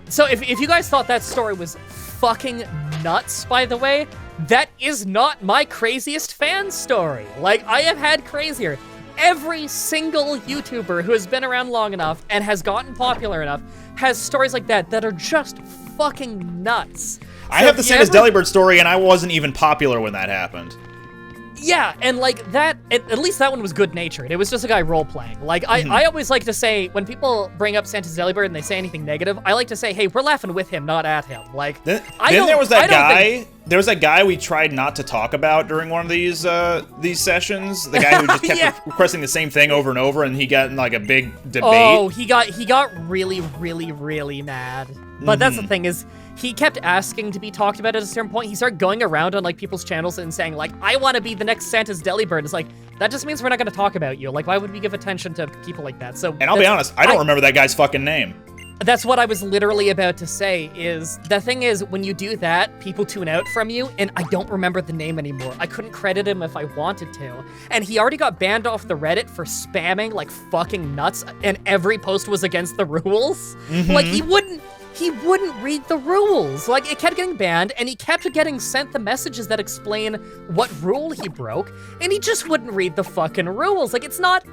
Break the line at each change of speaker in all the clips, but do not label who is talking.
So if you guys thought that story was fucking nuts, by the way, that is not my craziest fan story. Like, I have had crazier. Every single YouTuber who has been around long enough and has gotten popular enough has stories like that that are just fucking nuts.
I have the Santa's Delibird story, and I wasn't even popular when that happened.
Yeah, and like that, at least that one was good-natured. It was just a guy role-playing. Like, I always like to say, when people bring up Santa's Delibird and they say anything negative, I like to say, hey, we're laughing with him, not at him. Like,
then there was that guy. There was that guy we tried not to talk about during one of these sessions. The guy who just kept requesting the same thing over and over, and he got in like a big debate.
Oh, he got really, really, really mad. But that's the thing is, he kept asking to be talked about at a certain point. He started going around on like people's channels and saying like, I want to be the next Santa's Delibird. It's like, that just means we're not going to talk about you. Like, why would we give attention to people like that? So,
and I'll be honest, I don't remember that guy's fucking name.
That's what I was literally about to say, is the thing is, when you do that, people tune out from you, and I don't remember the name anymore. I couldn't credit him if I wanted to. And he already got banned off the Reddit for spamming like fucking nuts, and every post was against the rules. Like, he wouldn't read the rules. Like, it kept getting banned, and he kept getting sent the messages that explain what rule he broke, and he just wouldn't read the fucking rules. Like, it's not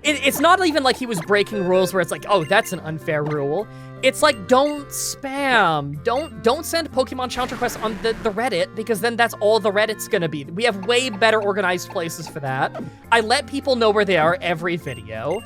even like he was breaking rules where it's like, oh, that's an unfair rule. It's like, don't spam. Don't send Pokemon challenge requests on the Reddit, because then that's all the Reddit's gonna be. We have way better organized places for that. I let people know where they are every video.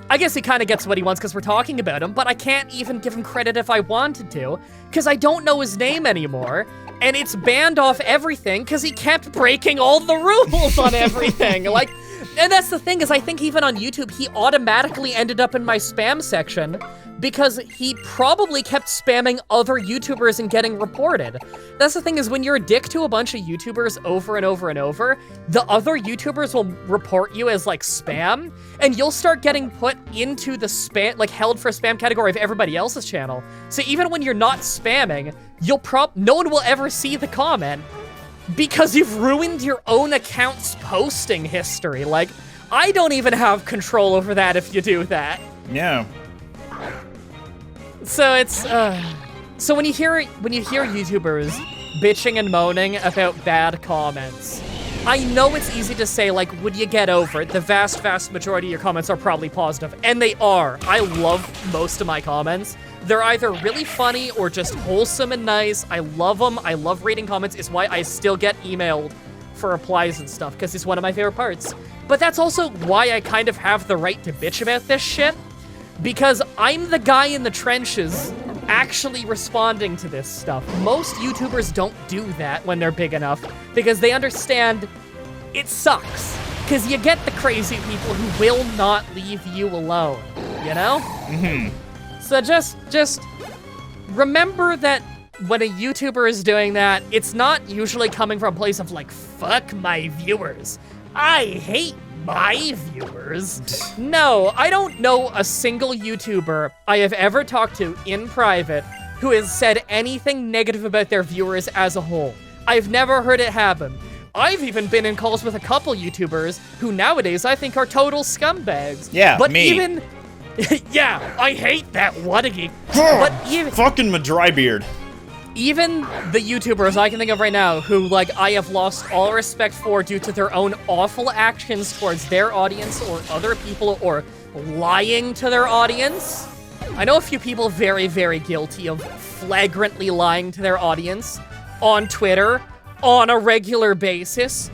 I guess he kind of gets what he wants because we're talking about him, but I can't even give him credit if I wanted to, because I don't know his name anymore, and it's banned off everything because he kept breaking all the rules on everything. Like, and that's the thing, is I think even on YouTube, he automatically ended up in my spam section because he probably kept spamming other YouTubers and getting reported. That's the thing, is when you're a dick to a bunch of YouTubers over and over and over, the other YouTubers will report you as like spam, and you'll start getting put into the spam, like held for spam category of everybody else's channel. So even when you're not spamming, no one will ever see the comment because you've ruined your own account's posting history. Like, I don't even have control over that if you do that.
Yeah.
So it's, so when you hear YouTubers bitching and moaning about bad comments, I know it's easy to say, like, would you get over it? The vast, vast majority of your comments are probably positive, and they are. I love most of my comments. They're either really funny or just wholesome and nice. I love them. I love reading comments. It's why I still get emailed for replies and stuff, because it's one of my favorite parts. But that's also why I kind of have the right to bitch about this shit, because I'm the guy in the trenches actually responding to this stuff. Most YouTubers don't do that when they're big enough, because they understand it sucks. Because you get the crazy people who will not leave you alone, you know? So just remember that when a YouTuber is doing that, it's not usually coming from a place of like, fuck my viewers. I hate my viewers. No, I don't know a single YouTuber I have ever talked to in private who has said anything negative about their viewers as a whole. I've never heard it happen. I've even been in calls with a couple YouTubers who nowadays I think are total scumbags.
Yeah,
but
me.
Even, yeah, I hate that whattageek. But even
fucking mah-dry-bread.
Even the YouTubers I can think of right now who, like, I have lost all respect for due to their own awful actions towards their audience or other people, or lying to their audience. I know a few people very, very guilty of flagrantly lying to their audience on Twitter on a regular basis,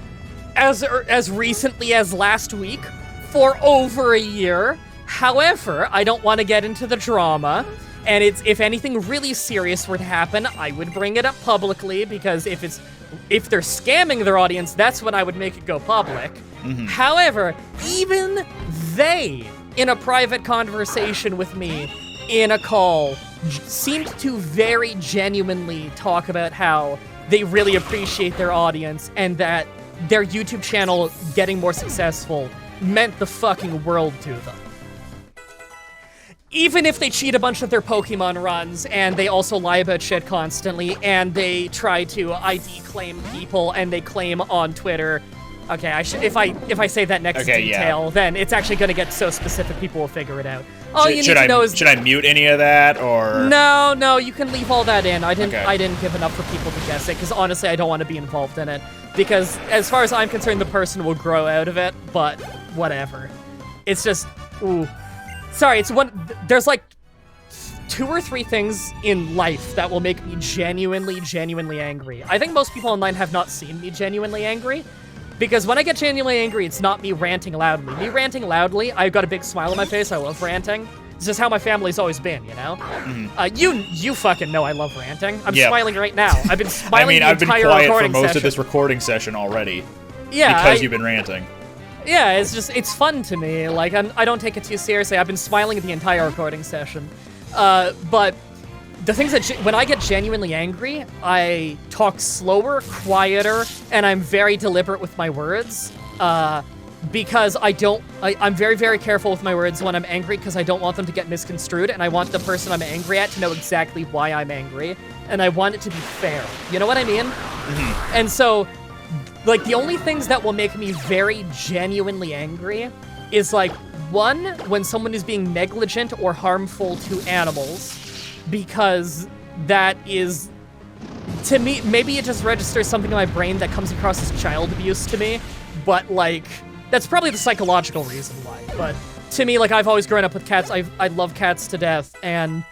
as recently as last week, for over a year. However, I don't want to get into the drama. And if anything really serious were to happen, I would bring it up publicly, because if they're scamming their audience, that's when I would make it go public. However, even they, in a private conversation with me, in a call, seemed to very genuinely talk about how they really appreciate their audience and that their YouTube channel getting more successful meant the fucking world to them. Even if they cheat a bunch of their Pokemon runs, and they also lie about shit constantly, and they try to ID claim people, and they claim on Twitter. Okay, if I say that next detail, then it's actually gonna get so specific people will figure it out. All you need to know is...
Should I mute any of that, or...?
No, you can leave all that in. I didn't give enough for people to guess it, because honestly, I don't want to be involved in it. Because as far as I'm concerned, the person will grow out of it, but whatever. It's just, ooh. Sorry, there's like 2 or 3 things in life that will make me genuinely angry. I think most people online have not seen me genuinely angry, because when I get genuinely angry, it's not me ranting loudly. Me ranting loudly, I've got a big smile on my face, I love ranting. It's just how my family's always been, you know? You fucking know I love ranting. I'm smiling right now. I've been smiling the entire recording session.
I've been quiet for most of this recording session already.
Yeah,
because you've been ranting.
Yeah, it's fun to me. Like, I don't take it too seriously. I've been smiling the entire recording session. But the things that, when I get genuinely angry, I talk slower, quieter, and I'm very deliberate with my words. Because I'm very, very careful with my words when I'm angry, because I don't want them to get misconstrued, and I want the person I'm angry at to know exactly why I'm angry, and I want it to be fair. You know what I mean? Mm-hmm. And so, like, the only things that will make me very genuinely angry is, like, 1, when someone is being negligent or harmful to animals, because that is, to me, maybe it just registers something in my brain that comes across as child abuse to me, but, like, that's probably the psychological reason why. But to me, like, I've always grown up with cats. I love cats to death, and,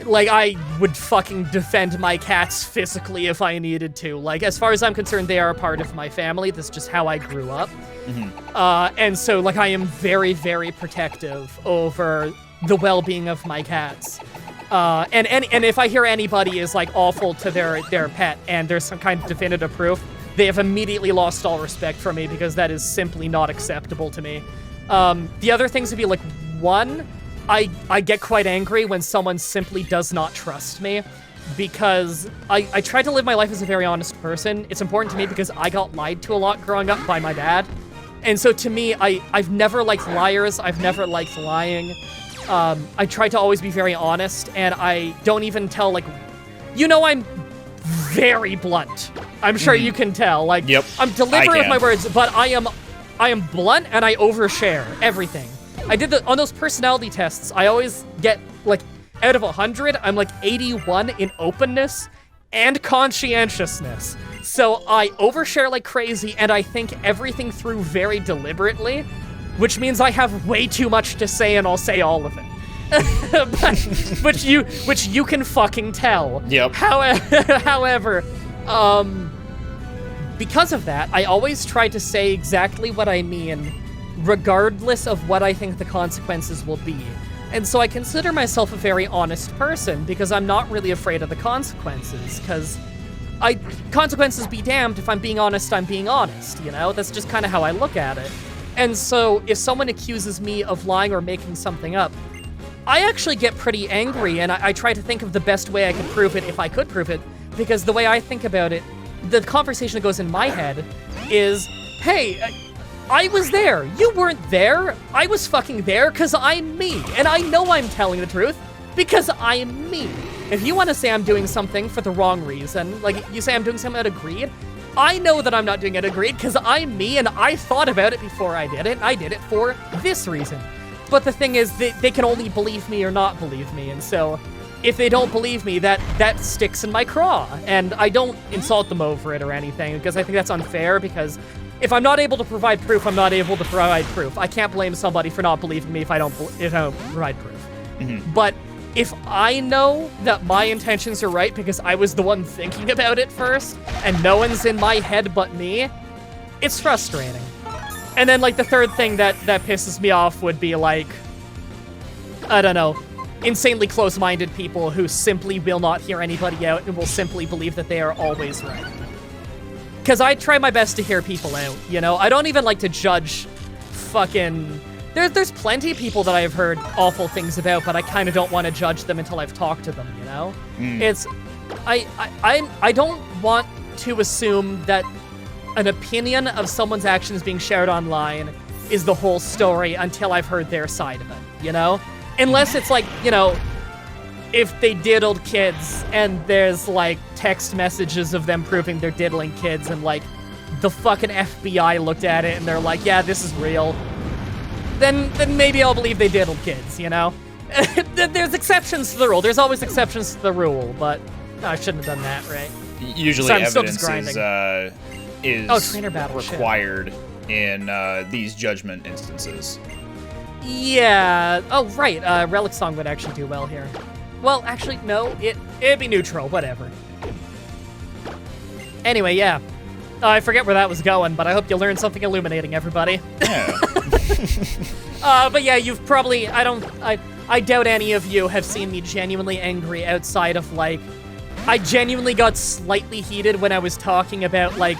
like, I would fucking defend my cats physically if I needed to. Like, as far as I'm concerned, they are a part of my family. That's just how I grew up. Mm-hmm. And so, like, I am very, very protective over the well-being of my cats. And if I hear anybody is, like, awful to their pet and there's some kind of definitive proof, they have immediately lost all respect for me, because that is simply not acceptable to me. The other things would be, like, 1, I get quite angry when someone simply does not trust me, because I try to live my life as a very honest person. It's important to me because I got lied to a lot growing up by my dad. And so to me, I've never liked liars. I've never liked lying. I try to always be very honest, and I don't even tell, like, I'm very blunt. I'm sure you can tell. Like,
yep,
I'm deliberate with my words, but I am blunt, and I overshare everything. I did on those personality tests, I always get, like, out of 100, I'm like 81 in openness and conscientiousness. So I overshare like crazy, and I think everything through very deliberately, which means I have way too much to say, and I'll say all of it. which you can fucking tell.
Yep.
However, because of that, I always try to say exactly what I mean, regardless of what I think the consequences will be. And so I consider myself a very honest person, because I'm not really afraid of the consequences, because consequences be damned. If I'm being honest, I'm being honest, you know? That's just kind of how I look at it. And so if someone accuses me of lying or making something up, I actually get pretty angry, and I try to think of the best way I could prove it, if I could prove it, because the way I think about it, the conversation that goes in my head is, hey, I was there. You weren't there. I was fucking there because I'm me. And I know I'm telling the truth because I'm me. If you want to say I'm doing something for the wrong reason, like you say I'm doing something out of greed, I know that I'm not doing it out of greed because I'm me, and I thought about it before I did it, and I did it for this reason. But the thing is, they can only believe me or not believe me, and so if they don't believe me, that sticks in my craw. And I don't insult them over it or anything, because I think that's unfair, because if I'm not able to provide proof, I'm not able to provide proof. I can't blame somebody for not believing me if I don't provide proof. Mm-hmm. But if I know that my intentions are right because I was the one thinking about it first, and no one's in my head but me, it's frustrating. And then, like, the third thing that pisses me off would be, like, I don't know, insanely close-minded people who simply will not hear anybody out and will simply believe that they are always right. Because I try my best to hear people out, you know? I don't even like to judge fucking... There's plenty of people that I've heard awful things about, but I kind of don't want to judge them until I've talked to them, you know? It's... I don't want to assume that an opinion of someone's actions being shared online is the whole story until I've heard their side of it, you know? Unless it's like, you know, if they diddled kids and there's, like, text messages of them proving they're diddling kids and, like, the fucking FBI looked at it and they're like, yeah, this is real. then maybe I'll believe they diddled kids, you know? There's exceptions to the rule. There's always exceptions to the rule, but I shouldn't have done that, right?
Usually evidence is
trainer battle,
required in these judgment instances.
Yeah. Oh, right. Relic Song would actually do well here. Well, actually, no. It'd be neutral. Whatever. Anyway, yeah. I forget where that was going, but I hope you learned something illuminating, everybody.
Yeah.
But yeah, you've probably... I doubt any of you have seen me genuinely angry outside of, like... I genuinely got slightly heated when I was talking about, like,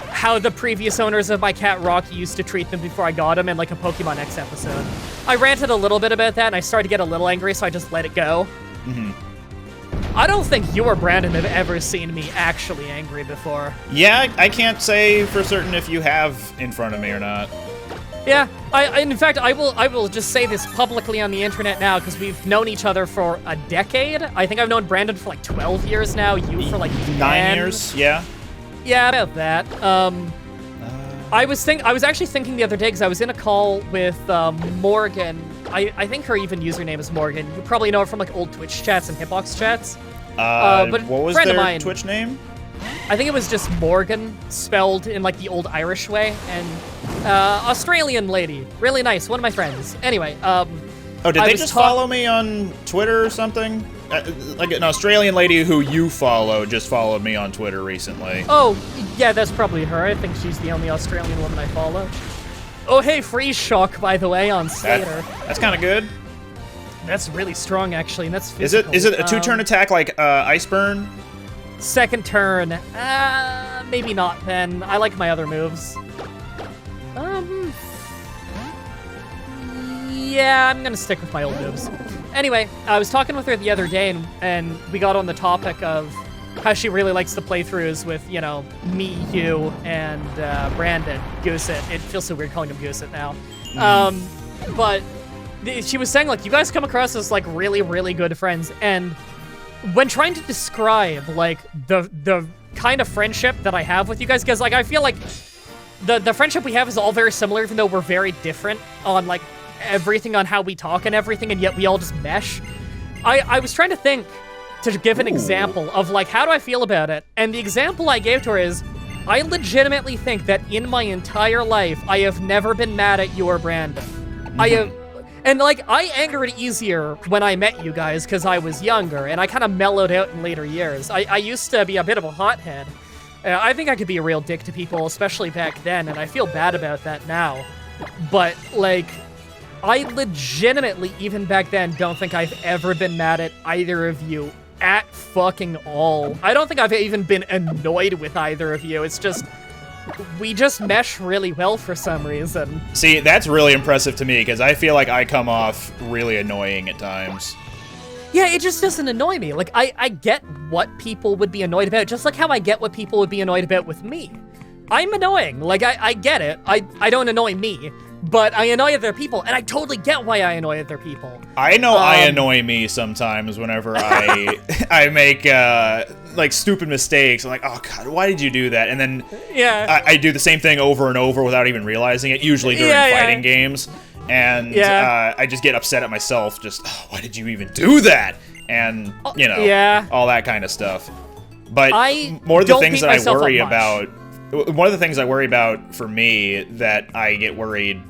how the previous owners of my cat Rocky used to treat them before I got him in, like, a Pokemon X episode. I ranted a little bit about that, and I started to get a little angry, so I just let it go.
Mm-hmm.
I don't think you or Brandon have ever seen me actually angry before.
Yeah, I can't say for certain if you have in front of me or not.
Yeah, in fact, I will just say this publicly on the internet now, because we've known each other for a decade. I think I've known Brandon for like 12 years now, you for like
9 years, yeah.
Yeah, about that. I was actually thinking the other day, because I was in a call with Morgan. I think her even username is Morgan. You probably know her from like old Twitch chats and Hitbox chats.
But what was their Twitch name?
I think it was just Morgan, spelled in like the old Irish way, and Australian lady, really nice, one of my friends. Anyway,
oh, did they just follow me on Twitter or something? Like an Australian lady who you follow just followed me on Twitter recently.
Oh, yeah, that's probably her. I think she's the only Australian woman I follow. Oh, hey, Freeze Shock, by the way, on Slater.
That's kind of good.
That's really strong, actually, and that's physical.
Is it a 2-turn attack like Iceburn?
Second turn. Maybe not then. I like my other moves. Yeah, I'm gonna stick with my old moves. Anyway, I was talking with her the other day, and we got on the topic of how she really likes the playthroughs with, you know, me, you, and Brandon. Goosit. It feels so weird calling him Goosit now. But she was saying, like, you guys come across as, like, really, really good friends, and when trying to describe, like, the kind of friendship that I have with you guys, because, like, I feel like the friendship we have is all very similar, even though we're very different on, like, everything on how we talk and everything, and yet we all just mesh. I was trying to think to give an example of, like, how do I feel about it? And the example I gave to her is, I legitimately think that in my entire life, I have never been mad at you or Brandon. I have... And, like, I angered easier when I met you guys because I was younger, and I kind of mellowed out in later years. I used to be a bit of a hothead. I think I could be a real dick to people, especially back then, and I feel bad about that now. But, like, I legitimately, even back then, don't think I've ever been mad at either of you at fucking all. I don't think I've even been annoyed with either of you. It's just... we just mesh really well for some reason.
See, that's really impressive to me, because I feel like I come off really annoying at times.
Yeah, it just doesn't annoy me. Like, I get what people would be annoyed about, just like how I get what people would be annoyed about with me. I'm annoying. Like, I get it. I don't annoy me, but I annoy other people, and I totally get why I annoy other people.
I know I annoy me sometimes whenever I make, like, stupid mistakes. I'm like, oh, God, why did you do that? And then I do the same thing over and over without even realizing it, usually during fighting games. And I just get upset at myself, just, oh, why did you even do that? And, you know, all that kind of stuff. But more of the things that I worry about, one of the things I worry about for me that I get worried,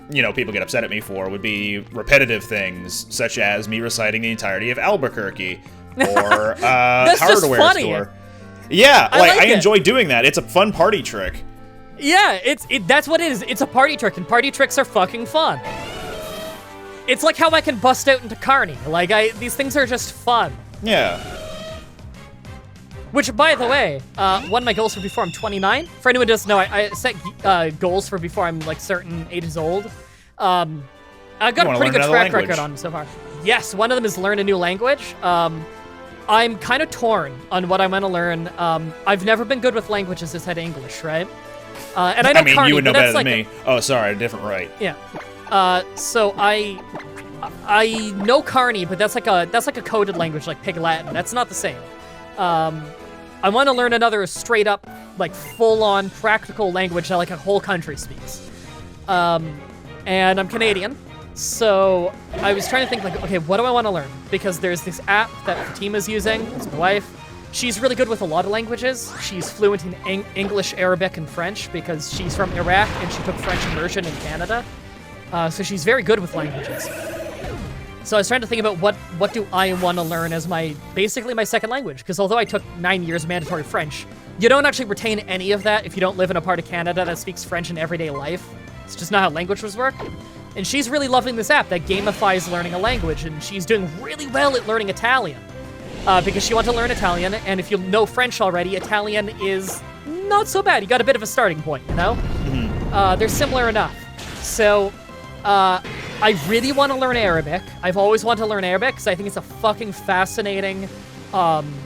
you know, people get upset at me for would be repetitive things, such as me reciting the entirety of Albuquerque or Hardware Store. Yeah, I enjoy doing that. It's a fun party trick.
Yeah, that's what it is. It's a party trick, and party tricks are fucking fun. It's like how I can bust out into Carney. Like, these things are just fun.
Yeah.
Which, by the way, one of my goals for before I'm 29. For anyone who doesn't know, I set goals for before I'm, like, certain ages old. I've got a pretty good track record on them so far. Yes, one of them is learn a new language. I'm kind of torn on what I'm going to learn. I've never been good with languages outside English, right? And I know
mean,
Carney,
you would know better than
like
me. Oh, sorry, a different right.
Yeah. So I know Carney, but that's like a coded language like Pig Latin. That's not the same. I want to learn another straight up, like, full-on practical language that, like, a whole country speaks. and I'm Canadian. So I was trying to think, like, okay, what do I want to learn? Because there's this app that Fatima's using, it's my wife. She's really good with a lot of languages. She's fluent in English, Arabic, and French because she's from Iraq and she took French immersion in Canada. So she's very good with languages. So I was trying to think about what do I want to learn as basically my second language, because although I took 9 years mandatory French, you don't actually retain any of that if you don't live in a part of Canada that speaks French in everyday life. It's just not how languages work. And she's really loving this app that gamifies learning a language, and she's doing really well at learning Italian. Because she wanted to learn Italian, and if you know French already, Italian is not so bad. You got a bit of a starting point, you know? Mm-hmm. They're similar enough. So, I really want to learn Arabic. I've always wanted to learn Arabic because I think it's a fucking fascinating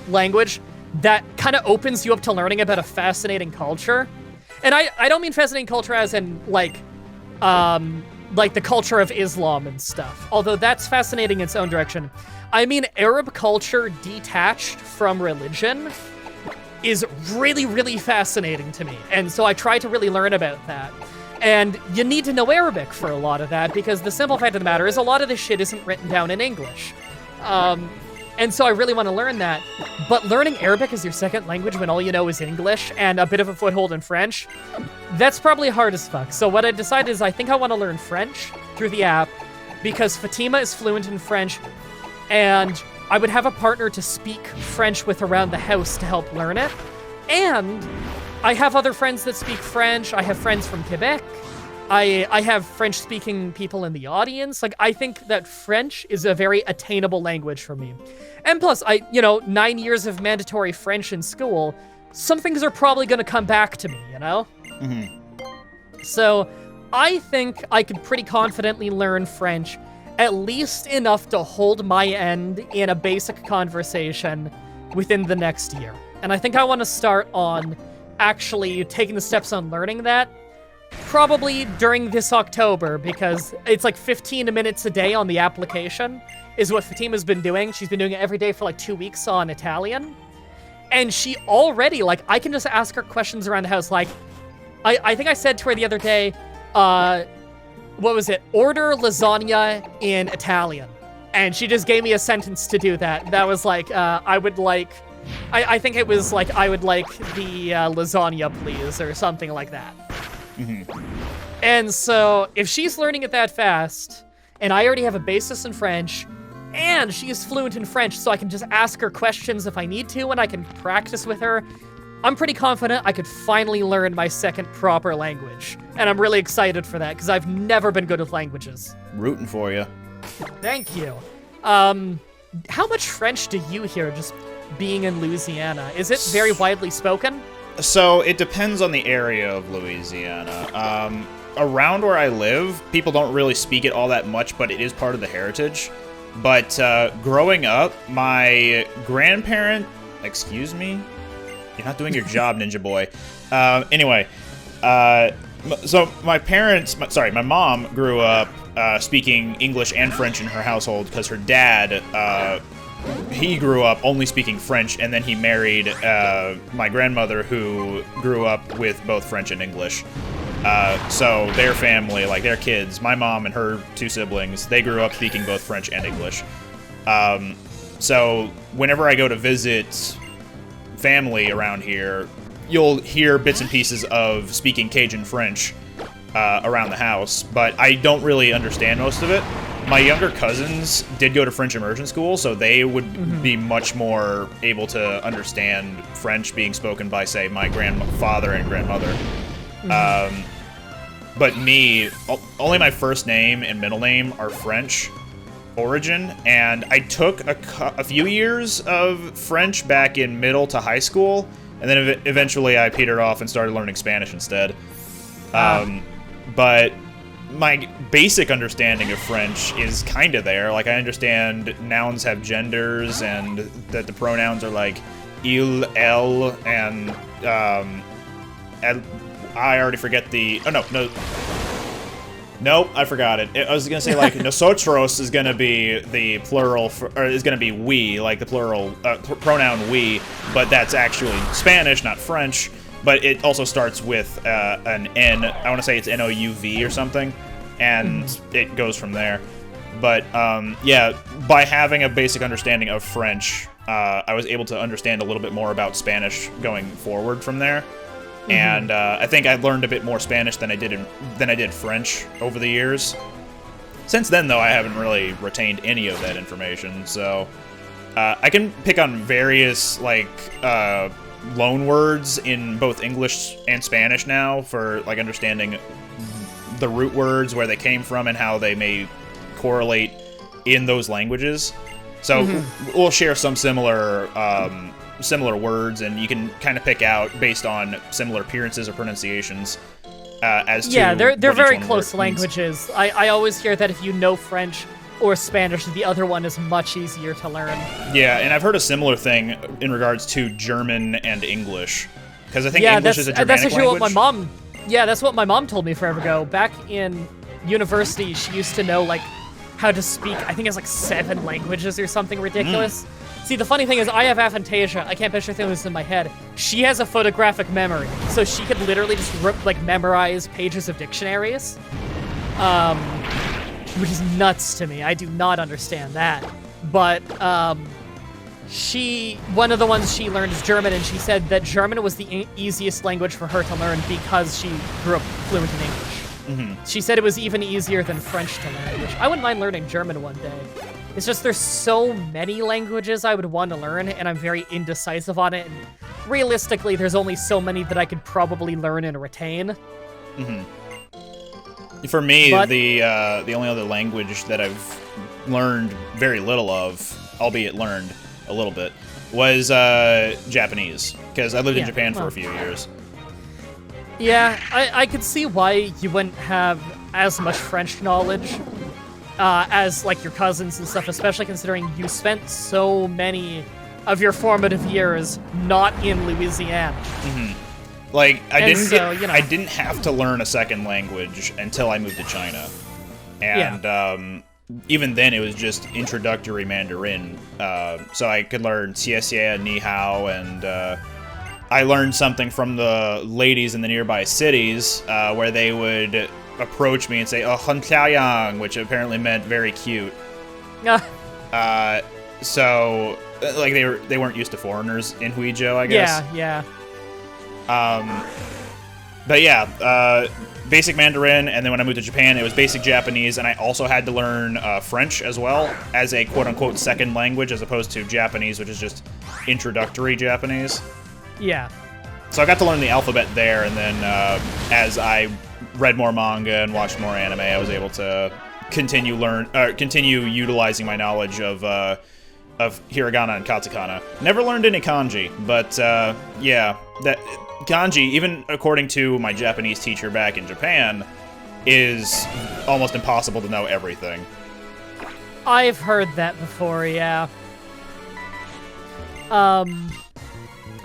language that kind of opens you up to learning about a fascinating culture. And I don't mean fascinating culture as in, like the culture of Islam and stuff, although that's fascinating in its own direction. I mean Arab culture detached from religion is really, really fascinating to me. And so I try to really learn about that. And you need to know Arabic for a lot of that, because the simple fact of the matter is a lot of this shit isn't written down in English. And so I really want to learn that. But learning Arabic as your second language when all you know is English and a bit of a foothold in French, that's probably hard as fuck. So what I decided is I think I want to learn French through the app because Fatima is fluent in French, and I would have a partner to speak French with around the house to help learn it. And I have other friends that speak French. I have friends from Quebec. I have French-speaking people in the audience. Like, I think that French is a very attainable language for me. And plus, 9 years of mandatory French in school, some things are probably going to come back to me, you know? Mm-hmm. So, I think I could pretty confidently learn French, at least enough to hold my end in a basic conversation within the next year. And I think I want to start on actually taking the steps on learning that probably during this October, because it's like 15 minutes a day on the application is what Fatima's been doing. She's been doing it every day for like 2 weeks on Italian. And she already, like, I can just ask her questions around the house. Like, I think I said to her the other day, what was it? Order lasagna in Italian. And she just gave me a sentence to do that. That was like, I think it was like, I would like the lasagna, please, or something like that. Mm-hmm. And so, if she's learning it that fast, and I already have a basis in French, and she's fluent in French, so I can just ask her questions if I need to, and I can practice with her, I'm pretty confident I could finally learn my second proper language. And I'm really excited for that, because I've never been good with languages.
Rooting for you.
Thank you. How much French do you hear just being in Louisiana? Is it very widely spoken?
So, it depends on the area of Louisiana. Around where I live, people don't really speak it all that much, but it is part of the heritage. But growing up, my grandparent... Excuse me? You're not doing your job, Ninja Boy. Anyway, so my mom grew up speaking English and French in her household because her dad... he grew up only speaking French, and then he married my grandmother, who grew up with both French and English. So their family, like their kids, my mom and her 2 siblings, they grew up speaking both French and English. So whenever I go to visit family around here, you'll hear bits and pieces of speaking Cajun French around the house, but I don't really understand most of it. My younger cousins did go to French immersion school, so they would be much more able to understand French being spoken by, say, my grandfather and grandmother. But me, only my first name and middle name are French origin, and I took a few years of French back in middle to high school, and then eventually I petered off and started learning Spanish instead. But my basic understanding of French is kind of there. Like, I understand nouns have genders, and that the pronouns are like il, elle, and I already forget the... Oh, no. Nope, I forgot it. I was gonna say, like, nosotros is gonna be the plural, or is gonna be we, like the plural pronoun we, but that's actually Spanish, not French. But it also starts with an N. I want to say it's N-O-U-V or something. and it goes from there. But yeah, by having a basic understanding of French, I was able to understand a little bit more about Spanish going forward from there. And I think I learned a bit more Spanish than I did French over the years. Since then, though, I haven't really retained any of that information. So I can pick on various like loan words in both English and Spanish now for like understanding the root words, where they came from, and how they may correlate in those languages. So we'll share some similar words, and you can kind of pick out based on similar appearances or pronunciations as to
they're very close languages. I always hear that if you know French or Spanish, the other one is much easier to learn.
Yeah, and I've heard a similar thing in regards to German and English, because I think English is a Germanic
that's actually
language.
What my mom. Yeah, that's what my mom told me forever ago. Back in university, she used to know like how to speak. I think it's like 7 languages or something ridiculous. See, the funny thing is, I have aphantasia. I can't picture things in my head. She has a photographic memory, so she could literally just memorize pages of dictionaries, which is nuts to me. I do not understand that. But one of the ones she learned is German, and she said that German was the easiest language for her to learn because she grew up fluent in English. She said it was even easier than French to learn, which I wouldn't mind learning German one day. It's just there's so many languages I would want to learn, and I'm very indecisive on it. And realistically, there's only so many that I could probably learn and retain.
For me, the only other language that I've learned very little of, albeit learned a little bit, was Japanese, because I lived in Japan for a few years.
Yeah, I could see why you wouldn't have as much French knowledge as like your cousins and stuff, especially considering you spent so many of your formative years not in Louisiana.
Like I didn't have to learn a second language until I moved to China, and even then it was just introductory Mandarin, so I could learn xie xie, ni hao, and I learned something from the ladies in the nearby cities, where they would approach me and say, "Oh, hun xiaoyang," which apparently meant very cute. So, like, they weren't used to foreigners in Huizhou, I guess.
Yeah.
But yeah, basic Mandarin, and then when I moved to Japan, it was basic Japanese, and I also had to learn French as well as a quote-unquote second language, as opposed to Japanese, which is just introductory Japanese.
Yeah.
So I got to learn the alphabet there, and then as I read more manga and watched more anime, I was able to continue utilizing my knowledge of hiragana and katakana. Never learned any kanji, but yeah, that kanji, even according to my Japanese teacher back in Japan, is almost impossible to know everything.
I've heard that before, yeah.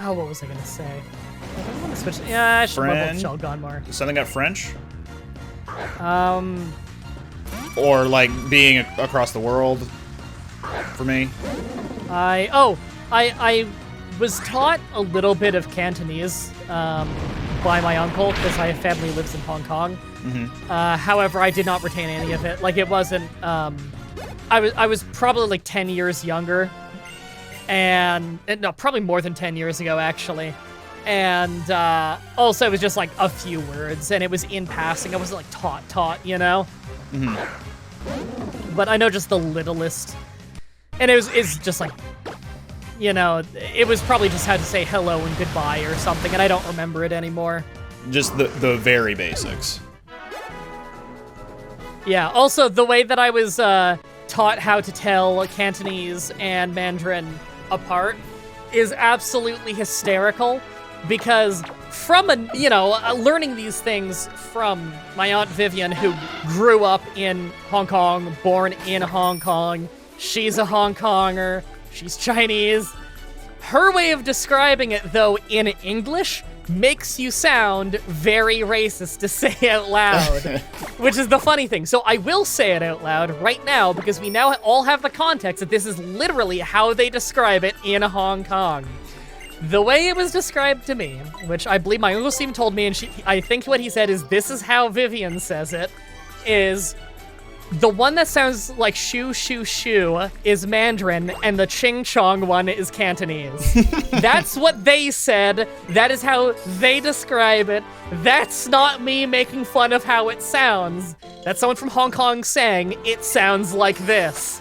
Oh, what was I gonna say? I want to switch. Yeah, I should level up Shelgon more.
Something got French? Or like being across the world for me?
I was taught a little bit of Cantonese by my uncle, because my family lives in Hong Kong. However, I did not retain any of it. Like, it wasn't. I was probably like 10 years younger. And no, probably more than 10 years ago, actually. And also, it was just like a few words, and it was in passing. I wasn't like taught, you know? But I know just the littlest. And it's just like, you know, it was probably just how to say hello and goodbye or something, and I don't remember it anymore.
Just the very basics.
Yeah, also, the way that I was taught how to tell Cantonese and Mandarin apart is absolutely hysterical, because from learning these things from my Aunt Vivian, who grew up in Hong Kong, born in Hong Kong, she's a Hong Konger, she's Chinese. Her way of describing it, though, in English, makes you sound very racist to say out loud, which is the funny thing. So I will say it out loud right now, because we now all have the context that this is literally how they describe it in Hong Kong. The way it was described to me, which I believe my Uncle Steve told me, and I think what he said is, "This is how Vivian says it," is the one that sounds like shoo, shoo, shoo is Mandarin, and the ching chong one is Cantonese. That's what they said. That is how they describe it. That's not me making fun of how it sounds. That's someone from Hong Kong saying, it sounds like this.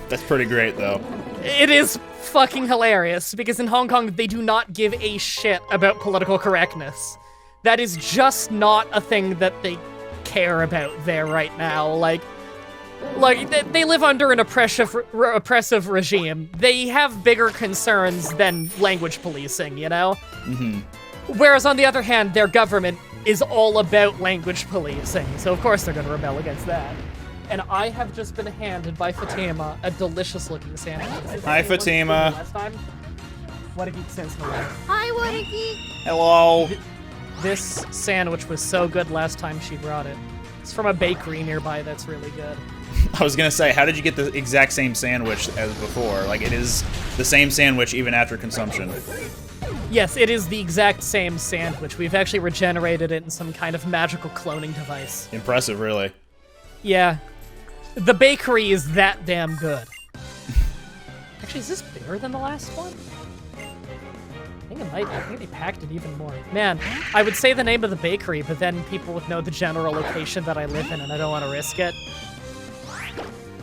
That's pretty great, though.
It is fucking hilarious, because in Hong Kong, they do not give a shit about political correctness. That is just not a thing that they care about there right now. Like they live under an oppressive regime. They have bigger concerns than language policing, you know?
Mm-hmm.
Whereas on the other hand, their government is all about language policing, so of course they're gonna rebel against that. And I have just been handed by Fatima a delicious-looking sandwich.
Hi, Fatima.
Last time, whattageek sends hello.
Hi, whattageek.
Hello.
This sandwich was so good last time she brought it. It's from a bakery nearby that's really good.
I was gonna say, how did you get the exact same sandwich as before? Like, it is the same sandwich even after consumption.
Yes, it is the exact same sandwich. We've actually regenerated it in some kind of magical cloning device.
Impressive, really.
Yeah. The bakery is that damn good. Actually, is this bigger than the last one? I think it might be. I think they packed it even more. Man, I would say the name of the bakery, but then people would know the general location that I live in, and I don't want to risk it.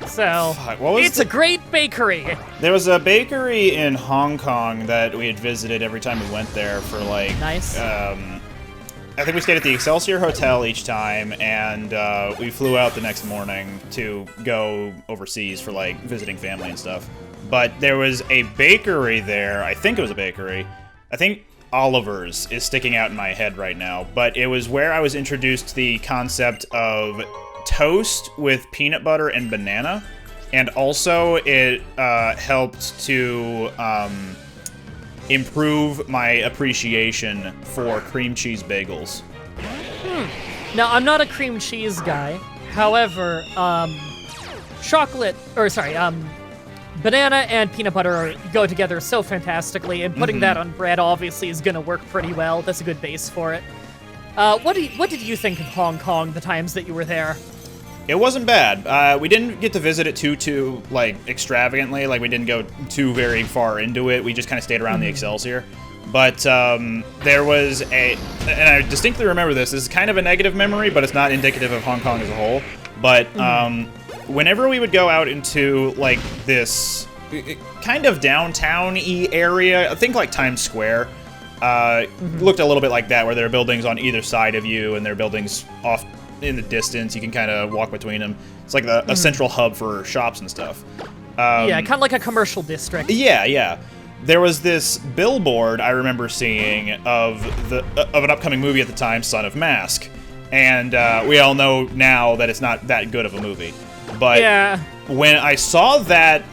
So, it's a great bakery.
There was a bakery in Hong Kong that we had visited every time we went there for, like...
Nice.
I think we stayed at the Excelsior Hotel each time, and we flew out the next morning to go overseas for, like, visiting family and stuff. But there was a bakery there. I think it was a bakery. I think Oliver's is sticking out in my head right now, but it was where I was introduced to the concept of toast with peanut butter and banana, and also it helped to improve my appreciation for cream cheese bagels.
Now, I'm not a cream cheese guy. However, banana and peanut butter go together so fantastically, and putting that on bread obviously is gonna work pretty well. That's a good base for it. What did you think of Hong Kong the times that you were there?
It wasn't bad. We didn't get to visit it too like extravagantly. Like, we didn't go too very far into it. We just kind of stayed around the Excelsior. But there was and I distinctly remember this. This is kind of a negative memory, but it's not indicative of Hong Kong as a whole. But whenever we would go out into like this kind of downtown-y area, I think like Times Square, looked a little bit like that, where there are buildings on either side of you, and there are buildings off in the distance. You can kind of walk between them. It's like a central hub for shops and stuff.
Yeah, kind of like a commercial district.
Yeah. There was this billboard I remember seeing of an upcoming movie at the time, Son of Mask, and we all know now that it's not that good of a movie. But when I saw that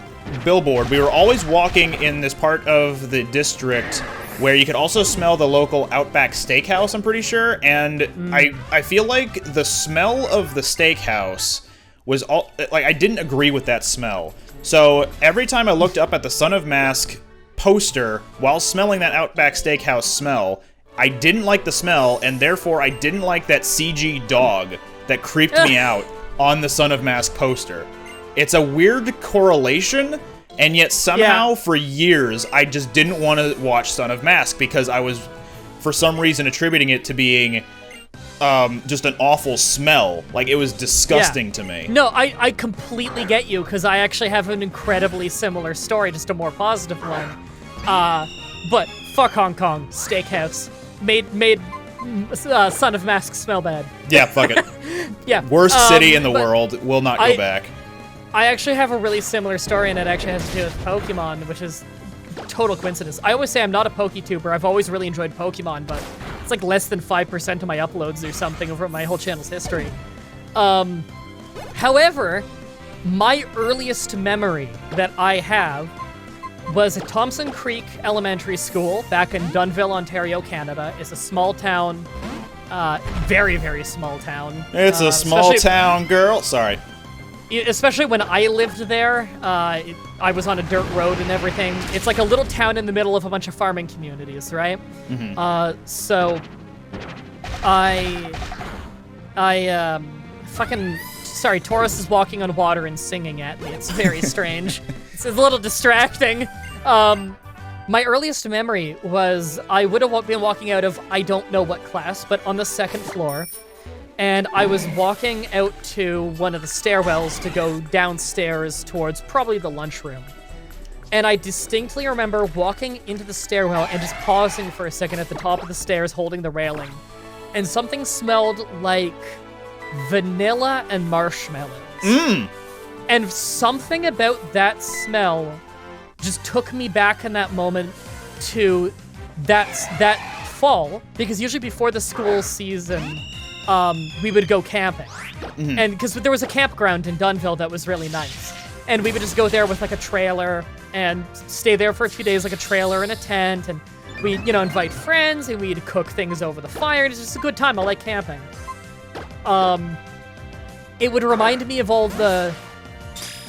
billboard, we were always walking in this part of the district where you could also smell the local Outback Steakhouse, I'm pretty sure, and I feel like the smell of the steakhouse was all, like, I didn't agree with that smell. So every time I looked up at the Son of Mask poster while smelling that Outback Steakhouse smell, I didn't like the smell, and therefore I didn't like that CG dog that creeped me out on the Son of Mask poster. It's a weird correlation, and yet somehow for years I just didn't want to watch Son of Mask because I was, for some reason, attributing it to being just an awful smell. Like, it was disgusting to me.
No, I completely get you, because I actually have an incredibly similar story, just a more positive one. But fuck Hong Kong, steakhouse. Made Son of Mask smell bad.
Yeah, fuck it.
Yeah.
Worst city in the world, will not go back.
I actually have a really similar story, and it actually has to do with Pokemon, which is total coincidence. I always say I'm not a PokeTuber. I've always really enjoyed Pokemon, but it's like less than 5% of my uploads or something over my whole channel's history. However, my earliest memory that I have was at Thompson Creek Elementary School back in Dunnville, Ontario, Canada. It's a small town, very, very small town.
It's a small town, girl. Sorry.
Especially when I lived there, I was on a dirt road and everything. It's like a little town in the middle of a bunch of farming communities, right? So Sorry, Taurus is walking on water and singing at me. It's very strange. It's a little distracting. My earliest memory was I would have been walking out of I don't know what class, but on the 2nd floor. And I was walking out to one of the stairwells to go downstairs towards probably the lunchroom. And I distinctly remember walking into the stairwell and just pausing for a second at the top of the stairs holding the railing. And something smelled like vanilla and marshmallows. And something about that smell just took me back in that moment to that fall, because usually before the school season, we would go camping. And because there was a campground in Dunville that was really nice. And we would just go there with like a trailer and stay there for a few days, like a trailer and a tent, and we'd, invite friends, and we'd cook things over the fire. It's just a good time. I like camping. It would remind me of all the,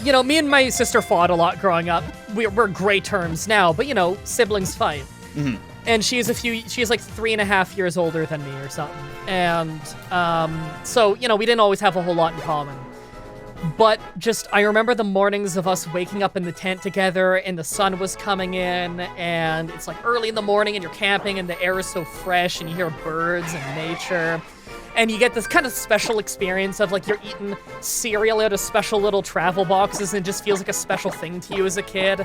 me and my sister fought a lot growing up. We're great terms now, but siblings fight. And she's like 3.5 years older than me or something. And so, we didn't always have a whole lot in common. But I remember the mornings of us waking up in the tent together, and the sun was coming in, and it's like early in the morning, and you're camping, and the air is so fresh, and you hear birds and nature. And you get this kind of special experience of like you're eating cereal out of special little travel boxes, and it just feels like a special thing to you as a kid.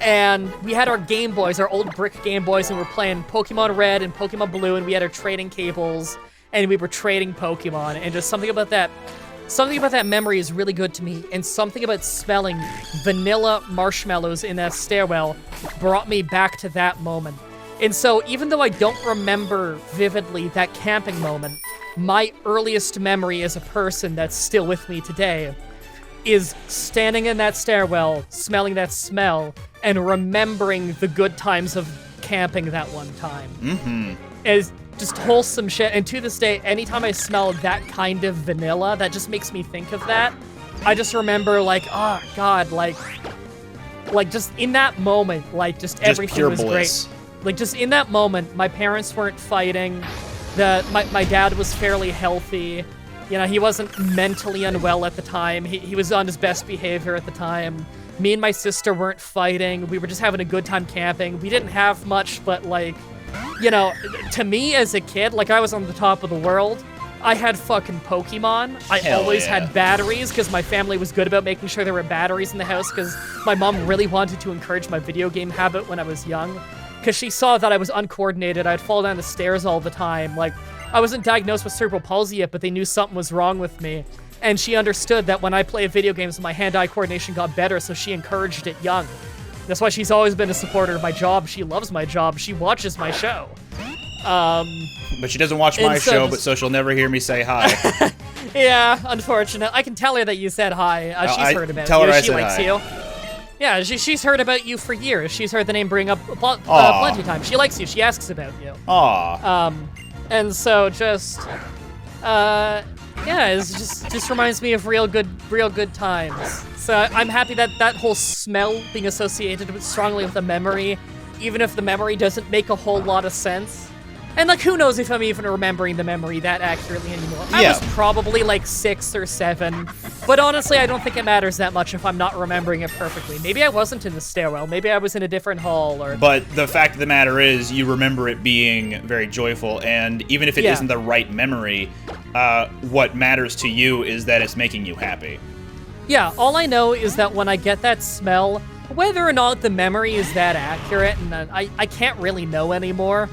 And we had our Game Boys, our old brick Game Boys, and we were playing Pokemon Red and Pokemon Blue, and we had our trading cables, and we were trading Pokemon. And just something about that memory is really good to me, and something about smelling vanilla marshmallows in that stairwell brought me back to that moment. And so even though I don't remember vividly that camping moment, my earliest memory as a person that's still with me today is standing in that stairwell, smelling that smell, and remembering the good times of camping that one time. It's just wholesome shit. And to this day, anytime I smell that kind of vanilla, that just makes me think of that. I just remember like, oh God, like just in that moment, like just everything was
bliss.
Great. Like just in that moment, my parents weren't fighting. My dad was fairly healthy. He wasn't mentally unwell at the time. He was on his best behavior at the time. Me and my sister weren't fighting. We were just having a good time camping. We didn't have much, but to me as a kid, I was on the top of the world. I had fucking Pokemon. I always had batteries, because my family was good about making sure there were batteries in the house, because my mom really wanted to encourage my video game habit when I was young. Because she saw that I was uncoordinated. I'd fall down the stairs all the time. I wasn't diagnosed with cerebral palsy yet, but they knew something was wrong with me. And she understood that when I played video games, my hand-eye coordination got better, so she encouraged it young. That's why she's always been a supporter of my job. She loves my job. She watches my show.
But she doesn't watch my show, so she'll never hear me say hi.
Yeah, unfortunate. I can tell her that you said hi. She's heard about
tell
you.
Her I
she
said
likes
hi.
you. Yeah, she's heard about you for years. She's heard the name bring up plenty of times. She likes you. She asks about you. And so it just reminds me of real good times. So I'm happy that that whole smell being associated strongly with a memory, even if the memory doesn't make a whole lot of sense. And who knows if I'm even remembering the memory that accurately anymore. I was probably 6 or 7, but honestly, I don't think it matters that much if I'm not remembering it perfectly. Maybe I wasn't in the stairwell, maybe I was in a different hall, or...
But the fact of the matter is, you remember it being very joyful, and even if it isn't the right memory, what matters to you is that it's making you happy.
Yeah, all I know is that when I get that smell, whether or not the memory is that accurate, and I can't really know anymore.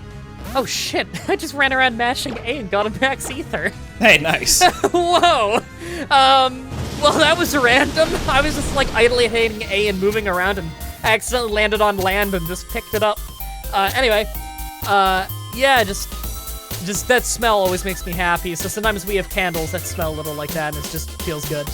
Oh shit, I just ran around mashing A and got a max ether.
Hey, nice.
Whoa. Well, that was random. I was just idly hitting A and moving around and accidentally landed on land and just picked it up. Anyway, just that smell always makes me happy. So sometimes we have candles that smell a little like that and it just feels good.